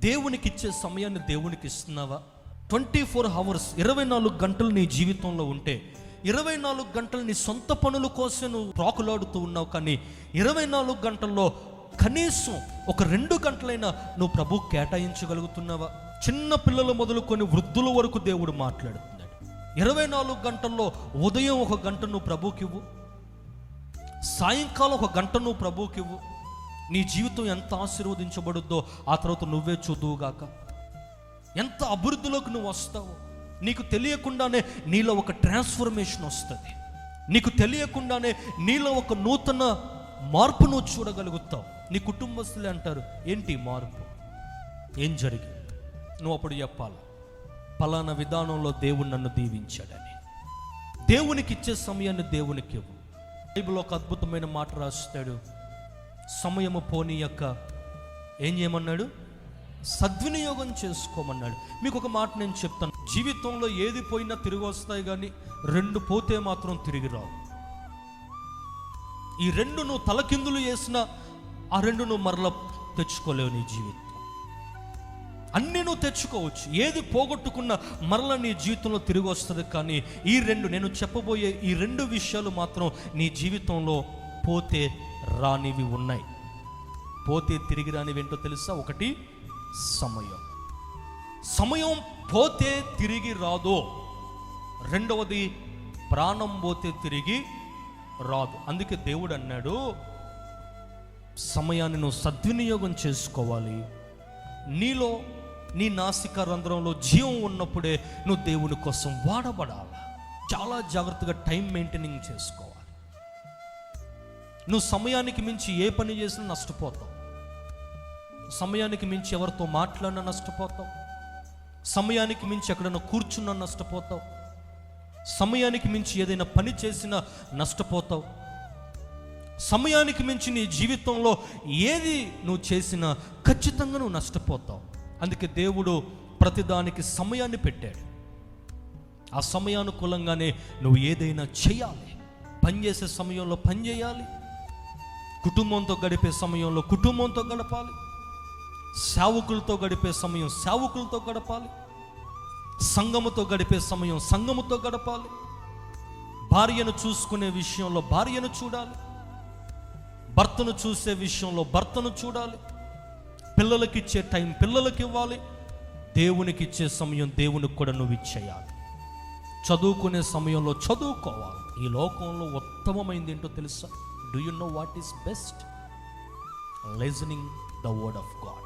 దేవునికి ఇచ్చే సమయాన్ని దేవునికి ఇస్తున్నావా? 24 hours 24 గంటలు నీ జీవితంలో ఉంటే 24 గంటలు నీ సొంత పనుల కోసం నువ్వు ప్రాకులాడుతూ ఉన్నావు. కానీ 24 గంటల్లో కనీసం ఒక 2 గంటలైనా నువ్వు ప్రభు కేటాయించగలుగుతున్నావా? చిన్న పిల్లలు మొదలుకొని వృద్ధుల వరకు దేవుడు మాట్లాడుతున్నాడు. 24 గంటల్లో ఉదయం 1 గంట నువ్వు ప్రభుకివ్వు, సాయంకాలం 1 గంట నువ్వు ప్రభుకివ్వు. నీ జీవితం ఎంత ఆశీర్వదించబడుద్దో ఆ తర్వాత నువ్వే చూదువుగాక. ఎంత అభివృద్ధిలోకి నువ్వు వస్తావు. నీకు తెలియకుండానే నీలో ఒక ట్రాన్స్ఫర్మేషన్ వస్తుంది. నీకు తెలియకుండానే నీలో ఒక నూతన మార్పు నువ్వు చూడగలుగుతావు. నీ కుటుంబస్తులే అంటారు, ఏంటి మార్పు, ఏం జరిగింది? నువ్వు అప్పుడు చెప్పాలి, పలానా విధానంలో దేవుడు నన్ను దీవించాడని. దేవునికి ఇచ్చే సమయాన్ని దేవునికి ఇవ్వు. బైబిల్లో ఒక అద్భుతమైన మాట రాస్తాడు, సమయము పోనీయక ఏం చేయమన్నాడు? సద్వినియోగం చేసుకోమన్నాడు. మీకు ఒక మాట నేను చెప్తాను, జీవితంలో ఏది పోయినా తిరిగి వస్తాయి, కానీ 2 పోతే మాత్రం తిరిగి రావు. ఈ 2 నువ్వు తలకిందులు చేసినా ఆ 2 నువ్వు మరలా తెచ్చుకోలేవు. నీ జీవితం అన్నీ నువ్వు తెచ్చుకోవచ్చు, ఏది పోగొట్టుకున్నా మరలా నీ జీవితంలో తిరిగి వస్తుంది. కానీ ఈ 2 నేను చెప్పబోయే ఈ 2 విషయాలు మాత్రం నీ జీవితంలో పోతే రానివి ఉన్నాయి. పోతే తిరిగి రానివి ఏంటో తెలుసా? ఒకటి సమయం. సమయం పోతే తిరిగి రాదు. రెండవది ప్రాణం పోతే తిరిగి రాదు. అందుకే దేవుడు అన్నాడు, సమయాన్ని నువ్వు సద్వినియోగం చేసుకోవాలి. నీలో నీ నాసికా రంధ్రంలో జీవం ఉన్నప్పుడే నువ్వు దేవుని కోసం వాడబడాలి. చాలా జాగ్రత్తగా టైం మెయింటైనింగ్ చేసుకోవాలి. నువ్వు సమయానికి మించి ఏ పని చేసినా నష్టపోతావు. సమయానికి మించి ఎవరితో మాట్లాడినా నష్టపోతావు. సమయానికి మించి ఎక్కడైనా కూర్చున్నా నష్టపోతావు. సమయానికి మించి ఏదైనా పని చేసినా నష్టపోతావు. సమయానికి మించి నీ జీవితంలో ఏది నువ్వు చేసినా ఖచ్చితంగా నువ్వు నష్టపోతావు. అందుకే దేవుడు ప్రతిదానికి సమయాన్ని పెట్టాడు. ఆ సమయానుకూలంగానే నువ్వు ఏదైనా చేయాలి. పనిచేసే సమయంలో పని చేయాలి, కుటుంబంతో గడిపే సమయంలో కుటుంబంతో గడపాలి, సేవకులతో గడిపే సమయం సేవకులతో గడపాలి, సంఘముతో గడిపే సమయం సంఘముతో గడపాలి, భార్యను చూసుకునే విషయంలో భార్యను చూడాలి, భర్తను చూసే విషయంలో భర్తను చూడాలి, పిల్లలకి ఇచ్చే టైం పిల్లలకి ఇవ్వాలి, దేవునికి ఇచ్చే సమయం దేవునికి కూడా నువ్వు ఇచ్చేయాలి. చదువుకునే సమయంలో చదువుకోవాలి. ఈ లోకంలో ఉత్తమమైంది ఏంటో తెలుసా? Do you know what is best? Listening the word of God.